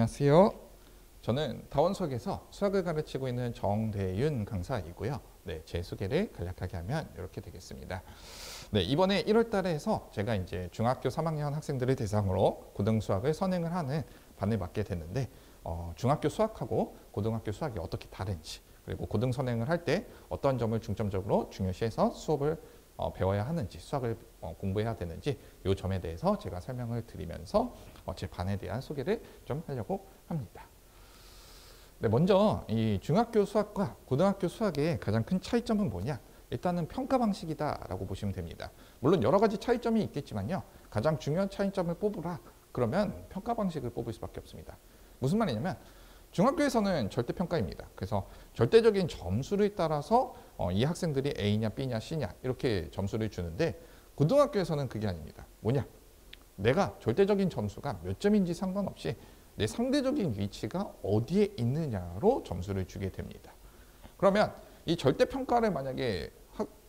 안녕하세요. 저는 다원수학에서 수학을 가르치고 있는 정대윤 강사이고요. 네, 제 소개를 간략하게 하면 이렇게 되겠습니다. 네, 이번에 1월 달에 해서 제가 이제 중학교 3학년 학생들을 대상으로 고등수학을 선행을 하는 반을 맡게 됐는데, 중학교 수학하고 고등학교 수학이 어떻게 다른지, 그리고 고등 선행을 할 때 어떤 점을 중점적으로 중요시해서 수업을 배워야 하는지, 수학을 공부해야 되는지 이 점에 대해서 제가 설명을 드리면서 제 반에 대한 소개를 좀 하려고 합니다. 네, 먼저 이 중학교 수학과 고등학교 수학의 가장 큰 차이점은 뭐냐? 일단은 평가 방식이다라고 보시면 됩니다. 물론 여러 가지 차이점이 있겠지만요. 가장 중요한 차이점을 뽑으라. 그러면 평가 방식을 뽑을 수밖에 없습니다. 무슨 말이냐면 중학교에서는 절대평가입니다. 그래서 절대적인 점수를 따라서 이 학생들이 A냐 B냐 C냐 이렇게 점수를 주는데, 고등학교에서는 그게 아닙니다. 뭐냐? 내가 절대적인 점수가 몇 점인지 상관없이 내 상대적인 위치가 어디에 있느냐로 점수를 주게 됩니다. 그러면 이 절대평가를 만약에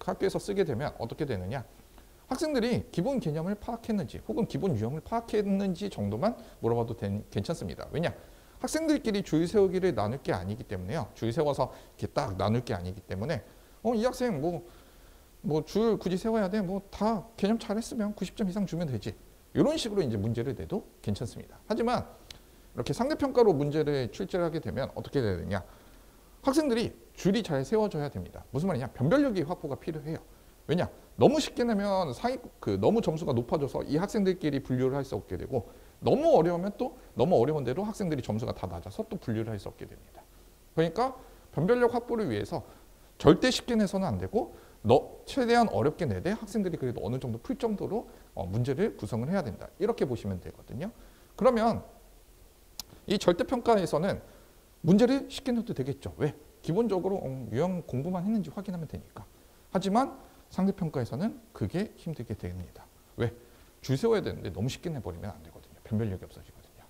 학교에서 쓰게 되면 어떻게 되느냐? 학생들이 기본 개념을 파악했는지 혹은 기본 유형을 파악했는지 정도만 물어봐도 괜찮습니다. 왜냐? 학생들끼리 줄 세우기를 나눌 게 아니기 때문에요. 줄 세워서 이렇게 딱 나눌 게 아니기 때문에 이 학생 뭐 줄 굳이 세워야 돼? 뭐 다 개념 잘했으면 90점 이상 주면 되지. 이런 식으로 이제 문제를 내도 괜찮습니다. 하지만 이렇게 상대평가로 문제를 출제하게 되면 어떻게 되느냐? 학생들이 줄이 잘 세워져야 됩니다. 무슨 말이냐? 변별력이 확보가 필요해요. 왜냐? 너무 쉽게 내면 너무 점수가 높아져서 이 학생들끼리 분류를 할 수 없게 되고, 너무 어려우면 또 너무 어려운 대로 학생들이 점수가 다 낮아서 또 분류를 할 수 없게 됩니다. 그러니까 변별력 확보를 위해서 절대 쉽게 내서는 안 되고 최대한 어렵게 내되 학생들이 그래도 어느 정도 풀 정도로 문제를 구성을 해야 된다. 이렇게 보시면 되거든요. 그러면 이 절대평가에서는 문제를 쉽게 내도 되겠죠. 왜? 기본적으로 유형 공부만 했는지 확인하면 되니까. 하지만 상대평가에서는 그게 힘들게 됩니다. 왜? 줄 세워야 되는데 너무 쉽게 내버리면 안 되거든요. 변별력이 없어지거든요.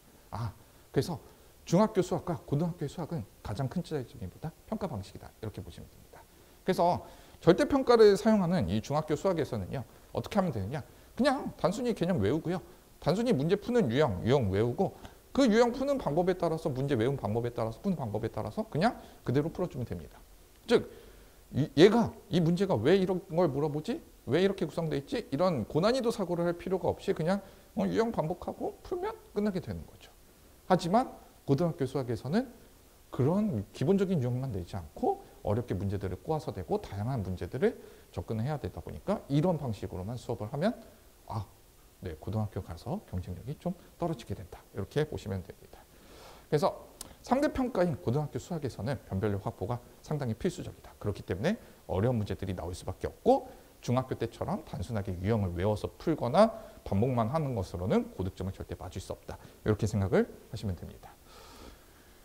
그래서 중학교 수학과 고등학교의 수학은 가장 큰 차이점이 뭐다? 평가 방식이다. 이렇게 보시면 됩니다. 그래서 절대평가를 사용하는 이 중학교 수학에서는요. 어떻게 하면 되느냐? 그냥 단순히 개념 외우고요. 단순히 문제 푸는 유형 외우고, 그 유형 푸는 방법에 따라서, 문제 외운 방법에 따라서, 푸는 방법에 따라서 그냥 그대로 풀어주면 됩니다. 즉, 이 문제가 왜 이런 걸 물어보지? 왜 이렇게 구성되어 있지? 이런 고난이도 사고를 할 필요가 없이 그냥 유형 반복하고 풀면 끝나게 되는 거죠. 하지만 고등학교 수학에서는 그런 기본적인 유형만 내지 않고 어렵게 문제들을 꼬아서 내고 다양한 문제들을 접근해야 되다 보니까 이런 방식으로만 수업을 하면 네, 고등학교 가서 경쟁력이 좀 떨어지게 된다. 이렇게 보시면 됩니다. 그래서 상대평가인 고등학교 수학에서는 변별력 확보가 상당히 필수적이다. 그렇기 때문에 어려운 문제들이 나올 수밖에 없고, 중학교 때처럼 단순하게 유형을 외워서 풀거나 반복만 하는 것으로는 고득점을 절대 맞을 수 없다. 이렇게 생각을 하시면 됩니다.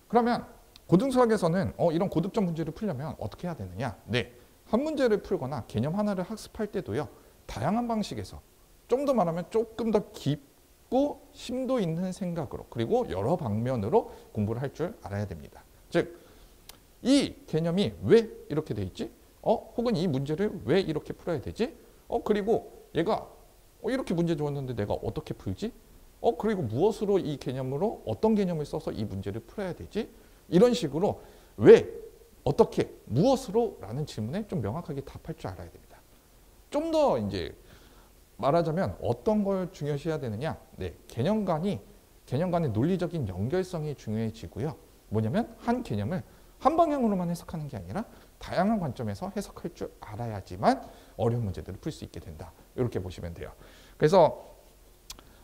그러면 고등수학에서는 이런 고득점 문제를 풀려면 어떻게 해야 되느냐? 네, 한 문제를 풀거나 개념 하나를 학습할 때도요. 다양한 방식에서 좀 더 말하면 조금 더 깊고 심도 있는 생각으로, 그리고 여러 방면으로 공부를 할 줄 알아야 됩니다. 즉, 이 개념이 왜 이렇게 돼 있지? 혹은 이 문제를 왜 이렇게 풀어야 되지? 그리고 얘가 이렇게 문제 줬는데 내가 어떻게 풀지? 그리고 무엇으로 이 개념으로 어떤 개념을 써서 이 문제를 풀어야 되지? 이런 식으로 왜, 어떻게, 무엇으로 라는 질문에 좀 명확하게 답할 줄 알아야 됩니다. 좀 더 이제 말하자면 어떤 걸 중요시해야 되느냐? 네, 개념 간의 논리적인 연결성이 중요해지고요. 뭐냐면 한 개념을 한 방향으로만 해석하는 게 아니라 다양한 관점에서 해석할 줄 알아야지만 어려운 문제들을 풀 수 있게 된다. 이렇게 보시면 돼요. 그래서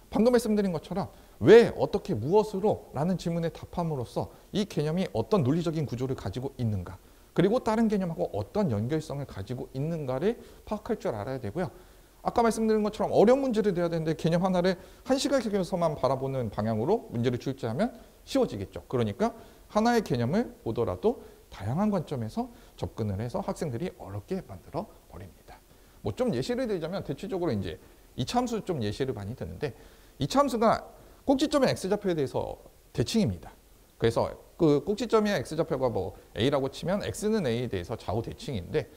방금 말씀드린 것처럼 왜, 어떻게, 무엇으로 라는 질문에 답함으로써 이 개념이 어떤 논리적인 구조를 가지고 있는가, 그리고 다른 개념하고 어떤 연결성을 가지고 있는가를 파악할 줄 알아야 되고요. 아까 말씀드린 것처럼 어려운 문제를 내야 되는데 개념 하나를 한 시각에서만 바라보는 방향으로 문제를 출제하면 쉬워지겠죠. 그러니까 하나의 개념을 보더라도 다양한 관점에서 접근을 해서 학생들이 어렵게 만들어 버립니다. 뭐 좀 예시를 들자면 대체적으로 이제 이차함수 좀 예시를 많이 드는데, 이차함수가 꼭지점의 x좌표에 대해서 대칭입니다. 그래서 그 꼭지점의 x좌표가 뭐 a라고 치면 x는 a에 대해서 좌우 대칭인데,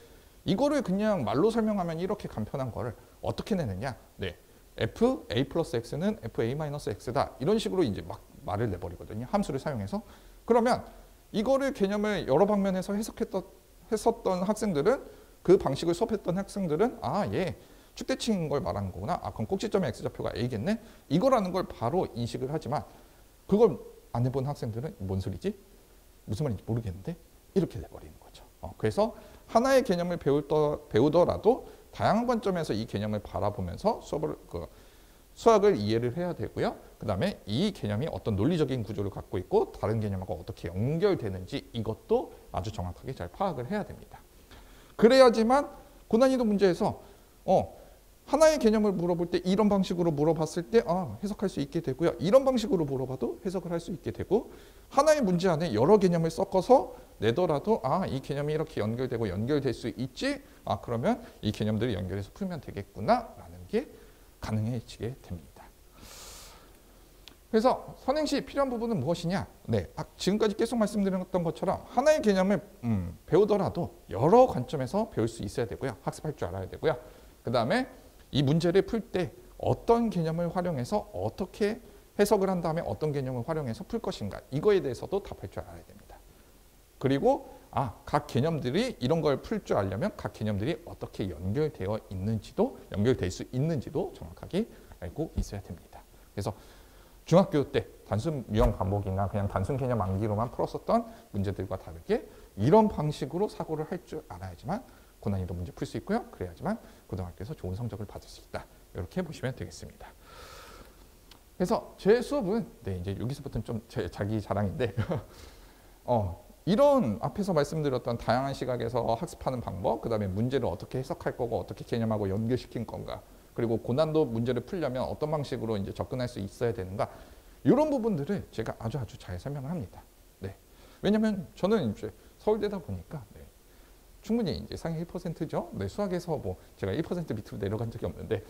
이거를 그냥 말로 설명하면 이렇게 간편한 거를 어떻게 내느냐? 네, f a 플러스 x는 f a 마이너스 x다. 이런 식으로 이제 막 말을 내버리거든요. 함수를 사용해서. 그러면 이거를 개념을 여러 방면에서 했었던 학생들은 그 방식을 수업했던 학생들은 얘 축대칭인 걸 말하는 거구나. 그럼 꼭지점의 x좌표가 a겠네. 이거라는 걸 바로 인식을 하지만 그걸 안 해본 학생들은 뭔 소리지? 무슨 말인지 모르겠는데 이렇게 내버리는 거죠. 그래서 하나의 개념을 배우더라도 다양한 관점에서 이 개념을 바라보면서 수학을 이해를 해야 되고요. 그 다음에 이 개념이 어떤 논리적인 구조를 갖고 있고 다른 개념하고 어떻게 연결되는지 이것도 아주 정확하게 잘 파악을 해야 됩니다. 그래야지만 고난이도 문제에서 하나의 개념을 물어볼 때 이런 방식으로 물어봤을 때 해석할 수 있게 되고요. 이런 방식으로 물어봐도 해석을 할 수 있게 되고 하나의 문제 안에 여러 개념을 섞어서 내더라도 이 개념이 이렇게 연결되고 연결될 수 있지? 그러면 이 개념들을 연결해서 풀면 되겠구나 라는 게 가능해지게 됩니다. 그래서 선행시 필요한 부분은 무엇이냐? 네, 지금까지 계속 말씀드렸던 것처럼 하나의 개념을 배우더라도 여러 관점에서 배울 수 있어야 되고요. 학습할 줄 알아야 되고요. 그 다음에 이 문제를 풀 때 어떤 개념을 활용해서 어떻게 해석을 한 다음에 어떤 개념을 활용해서 풀 것인가 이거에 대해서도 답할 줄 알아야 됩니다. 그리고 각 개념들이 이런 걸 풀 줄 알려면 각 개념들이 어떻게 연결되어 있는지도 연결될 수 있는지도 정확하게 알고 있어야 됩니다. 그래서 중학교 때 단순 유형 반복이나 그냥 단순 개념 암기로만 풀었었던 문제들과 다르게 이런 방식으로 사고를 할 줄 알아야지만 고난이도 문제 풀 수 있고요. 그래야지만 고등학교에서 좋은 성적을 받을 수 있다. 이렇게 보시면 되겠습니다. 그래서 제 수업은 이제 여기서부터는 좀 자기 자랑인데 이런 앞에서 말씀드렸던 다양한 시각에서 학습하는 방법, 그 다음에 문제를 어떻게 해석할 거고 어떻게 개념하고 연결시킨 건가, 그리고 고난도 문제를 풀려면 어떤 방식으로 이제 접근할 수 있어야 되는가, 이런 부분들을 제가 아주 잘 설명을 합니다. 네. 왜냐하면 저는 이제 서울대다 보니까 충분히 이제 상위 1%죠. 네, 수학에서 제가 1% 밑으로 내려간 적이 없는데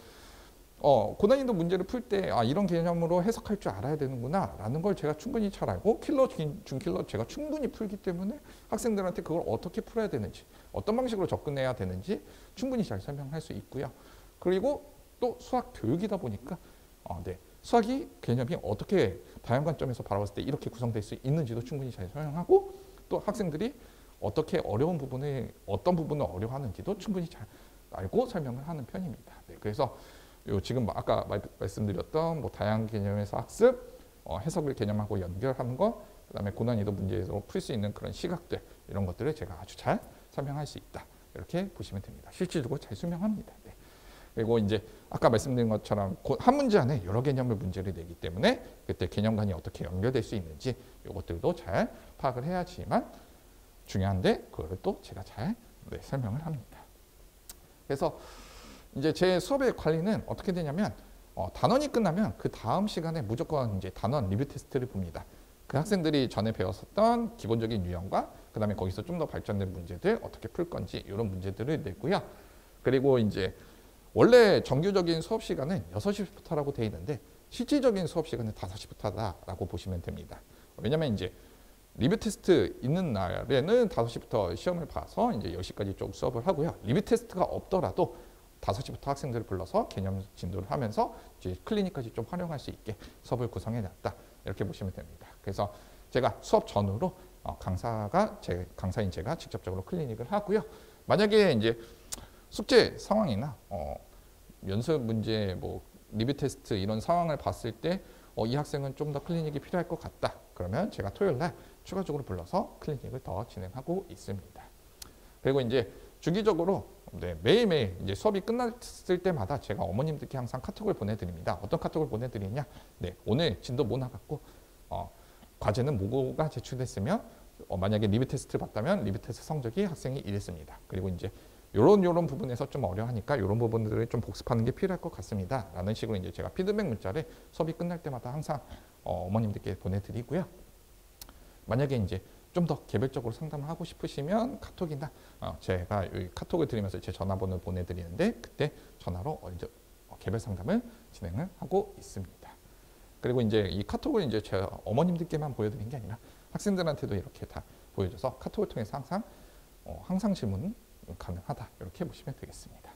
고난이도 문제를 풀 때 이런 개념으로 해석할 줄 알아야 되는구나 라는 걸 제가 충분히 잘 알고 킬러, 준킬러 제가 충분히 풀기 때문에 학생들한테 그걸 어떻게 풀어야 되는지 어떤 방식으로 접근해야 되는지 충분히 잘 설명할 수 있고요. 그리고 또 수학 교육이다 보니까 수학이 개념이 어떻게 다양한 관점에서 바라봤을 때 이렇게 구성될 수 있는지도 충분히 잘 설명하고 또 학생들이 어떻게 어려운 부분에 어떤 부분을 어려워하는지도 충분히 잘 알고 설명을 하는 편입니다. 그래서 지금 아까 말씀드렸던 다양한 개념에서 학습, 해석을 개념하고 연결하는 거, 그다음에 고난이도 문제에서 풀 수 있는 그런 시각들 이런 것들을 제가 아주 잘 설명할 수 있다. 이렇게 보시면 됩니다. 실질적으로 잘 설명합니다. 그리고 이제 아까 말씀드린 것처럼 한 문제 안에 여러 개념을 문제를 내기 때문에 그때 개념간이 어떻게 연결될 수 있는지 이것들도 잘 파악을 해야지만 중요한데 그걸 또 제가 잘 설명을 합니다. 그래서 이제 제 수업의 관리는 어떻게 되냐면 단원이 끝나면 그 다음 시간에 무조건 이제 단원 리뷰 테스트를 봅니다. 그 학생들이 전에 배웠었던 기본적인 유형과 그다음에 거기서 좀 더 발전된 문제들 어떻게 풀 건지 이런 문제들을 내고요. 그리고 이제 원래 정규적인 수업 시간은 6시부터라고 되어 있는데 실질적인 수업 시간은 5시부터다라고 보시면 됩니다. 왜냐면 이제 리뷰 테스트 있는 날에는 5시부터 시험을 봐서 이제 10시까지 좀 수업을 하고요. 리뷰 테스트가 없더라도 5시부터 학생들을 불러서 개념 진도를 하면서 이제 클리닉까지 좀 활용할 수 있게 수업을 구성해 놨다. 이렇게 보시면 됩니다. 그래서 제가 수업 전후로 강사인 제가 직접적으로 클리닉을 하고요. 만약에 이제 숙제 상황이나 연습 문제, 리뷰 테스트 이런 상황을 봤을 때 이 학생은 좀 더 클리닉이 필요할 것 같다. 그러면 제가 토요일 날 추가적으로 불러서 클리닉을 더 진행하고 있습니다. 그리고 이제 주기적으로 매일매일 이제 수업이 끝났을 때마다 제가 어머님들께 항상 카톡을 보내드립니다. 어떤 카톡을 보내드리냐? 오늘 진도 뭐 나갔고 과제는 뭐가 제출됐으면 만약에 리뷰 테스트를 봤다면 리뷰 테스트 성적이 학생이 이랬습니다. 그리고 이제 요런 부분에서 좀 어려워하니까 요런 부분들을 좀 복습하는 게 필요할 것 같습니다. 라는 식으로 이제 제가 피드백 문자를 수업이 끝날 때마다 항상 어머님들께 보내드리고요. 만약에 이제 좀 더 개별적으로 상담을 하고 싶으시면 카톡이나 제가 카톡을 드리면서 제 전화번호를 보내드리는데 그때 전화로 개별 상담을 진행을 하고 있습니다. 그리고 이제 이 카톡을 이제 제 어머님들께만 보여드린 게 아니라 학생들한테도 이렇게 다 보여줘서 카톡을 통해서 항상 질문 가능하다 이렇게 보시면 되겠습니다.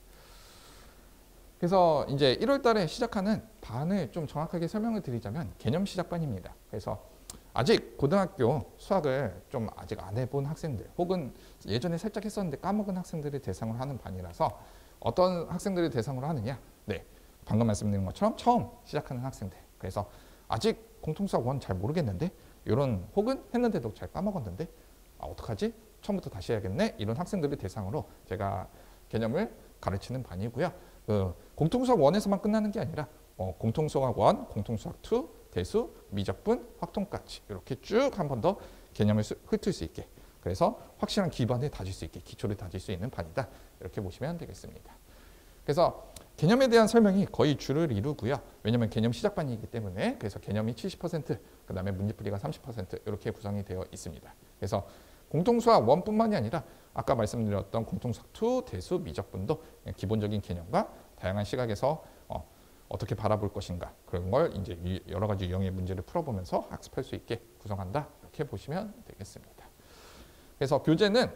그래서 이제 1월 달에 시작하는 반을 좀 정확하게 설명을 드리자면 개념 시작반입니다. 그래서 아직 고등학교 수학을 좀 아직 안 해본 학생들 혹은 예전에 살짝 했었는데 까먹은 학생들을 대상으로 하는 반이라서 어떤 학생들을 대상으로 하느냐? 네, 방금 말씀드린 것처럼 처음 시작하는 학생들. 그래서 아직 공통수학 1 잘 모르겠는데 이런 혹은 했는데도 잘 까먹었는데 어떡하지? 처음부터 다시 해야겠네? 이런 학생들을 대상으로 제가 개념을 가르치는 반이고요. 공통수학 1에서만 끝나는 게 아니라 공통수학 1, 공통수학 2, 대수, 미적분, 확통까지 이렇게 쭉 한 번 더 개념을 훑을 수 있게 그래서 확실한 기반을 다질 수 있게 기초를 다질 수 있는 반이다. 이렇게 보시면 되겠습니다. 그래서 개념에 대한 설명이 거의 주를 이루고요. 왜냐하면 개념 시작반이기 때문에 그래서 개념이 70%, 그 다음에 문제풀이가 30% 이렇게 구성이 되어 있습니다. 그래서 공통수학 1뿐만이 아니라 아까 말씀드렸던 공통수학 2, 대수, 미적분도 기본적인 개념과 다양한 시각에서 어떻게 바라볼 것인가 그런 걸 이제 여러 가지 유형의 문제를 풀어보면서 학습할 수 있게 구성한다. 이렇게 보시면 되겠습니다. 그래서 교재는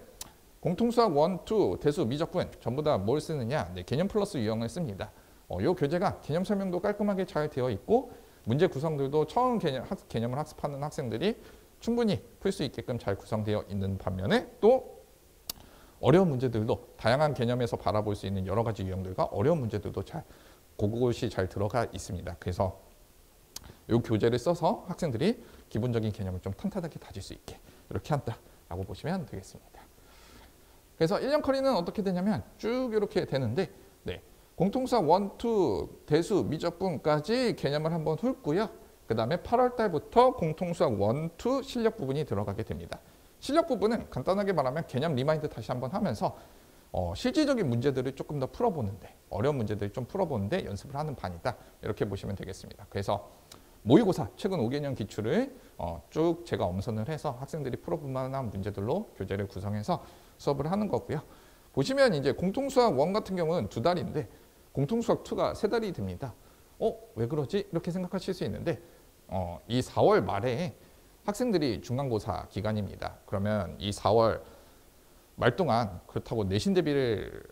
공통수학 1, 2, 대수, 미적분 전부 다 뭘 쓰느냐? 네, 개념 플러스 유형을 씁니다. 이 교재가 개념 설명도 깔끔하게 잘 되어 있고 문제 구성들도 처음 개념을 학습하는 학생들이 충분히 풀 수 있게끔 잘 구성되어 있는 반면에 또 어려운 문제들도 다양한 개념에서 바라볼 수 있는 여러 가지 유형들과 어려운 문제들도 그것이 잘 들어가 있습니다. 그래서 이 교재를 써서 학생들이 기본적인 개념을 좀 탄탄하게 다질 수 있게 이렇게 한다라고 보시면 되겠습니다. 그래서 1년 커리는 어떻게 되냐면 쭉 이렇게 되는데 네, 공통수학 1, 2, 대수, 미적분까지 개념을 한번 훑고요. 그 다음에 8월 달부터 공통수학 1, 2 실력 부분이 들어가게 됩니다. 실력 부분은 간단하게 말하면 개념 리마인드 다시 한번 하면서 실질적인 문제들을 조금 더 풀어보는데 어려운 문제들을 좀 풀어보는데 연습을 하는 반이다. 이렇게 보시면 되겠습니다. 그래서 모의고사 최근 5개년 기출을 쭉 제가 엄선을 해서 학생들이 풀어볼 만한 문제들로 교재를 구성해서 수업을 하는 거고요. 보시면 이제 공통수학 1 같은 경우는 2달인데 공통수학 2가 3달이 됩니다. 왜 그러지? 이렇게 생각하실 수 있는데 이 4월 말에 학생들이 중간고사 기간입니다. 그러면 이 4월 말 동안 그렇다고 내신 대비를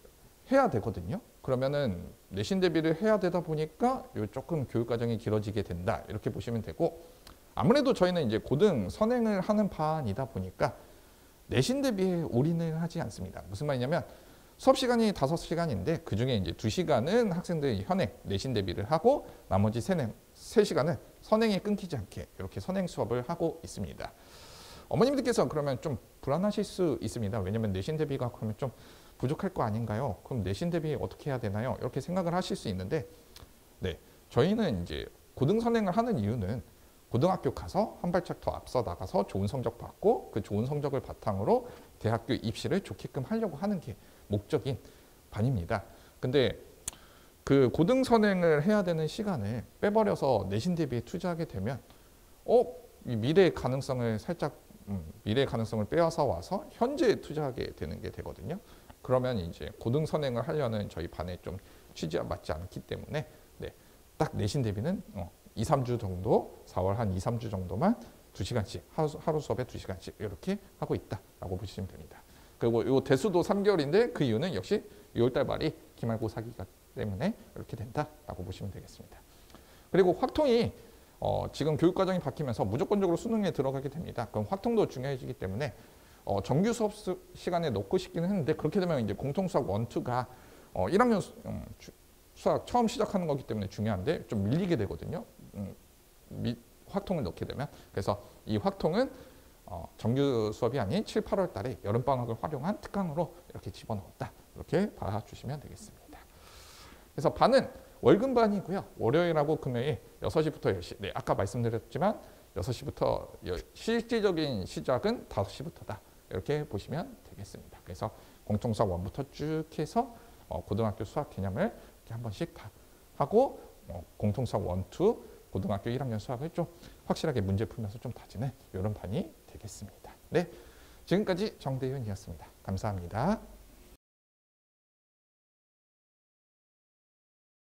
해야 되거든요. 그러면은 내신 대비를 해야 되다 보니까 조금 교육 과정이 길어지게 된다. 이렇게 보시면 되고 아무래도 저희는 이제 고등 선행을 하는 반이다 보니까 내신 대비에 올인을 하지 않습니다. 무슨 말이냐면 수업 시간이 5시간인데 그중에 이제 2시간은 학생들이 현행 내신 대비를 하고 나머지 3시간은 선행이 끊기지 않게 이렇게 선행 수업을 하고 있습니다. 어머님들께서 그러면 좀 불안하실 수 있습니다. 왜냐하면 내신 대비가 그러면 좀 부족할 거 아닌가요? 그럼 내신 대비 어떻게 해야 되나요? 이렇게 생각을 하실 수 있는데 네, 저희는 이제 고등 선행을 하는 이유는 고등학교 가서 한 발짝 더 앞서 나가서 좋은 성적 받고 그 좋은 성적을 바탕으로 대학교 입시를 좋게끔 하려고 하는 게 목적인 반입니다. 근데 그 고등 선행을 해야 되는 시간을 빼버려서 내신 대비에 투자하게 되면 이 미래의 가능성을 살짝 미래의 가능성을 빼앗아 와서 현재에 투자하게 되는 게 되거든요. 그러면 이제 고등 선행을 하려는 저희 반에 좀 취지와 맞지 않기 때문에 네, 딱 내신 대비는 2, 3주 정도 4월 한 2, 3주 정도만 2시간씩 하루 수업에 2시간씩 이렇게 하고 있다라고 보시면 됩니다. 그리고 이 대수도 3개월인데 그 이유는 역시 6월달 말이 기말고사기가 때문에 이렇게 된다라고 보시면 되겠습니다. 그리고 확통이 지금 교육과정이 바뀌면서 무조건적으로 수능에 들어가게 됩니다. 그럼 확통도 중요해지기 때문에 정규 수업 시간에 넣고 싶기는 했는데 그렇게 되면 이제 공통수학 1, 2가 1학년 수학 처음 시작하는 거기 때문에 중요한데 좀 밀리게 되거든요. 확통을 넣게 되면. 그래서 이 확통은 정규 수업이 아닌 7, 8월 달에 여름방학을 활용한 특강으로 이렇게 집어넣었다. 이렇게 봐주시면 되겠습니다. 그래서 반은 월금반이고요. 월요일하고 금요일 6시부터 10시. 네, 아까 말씀드렸지만 6시부터 실질적인 시작은 5시부터다. 이렇게 보시면 되겠습니다. 그래서 공통수학 1부터 쭉 해서 고등학교 수학 개념을 이렇게 한 번씩 다 하고 공통수학 1, 2 고등학교 1학년 수학을 좀 확실하게 문제 풀면서 좀 다지는 이런 반이 되겠습니다. 네, 지금까지 정대윤이었습니다. 감사합니다.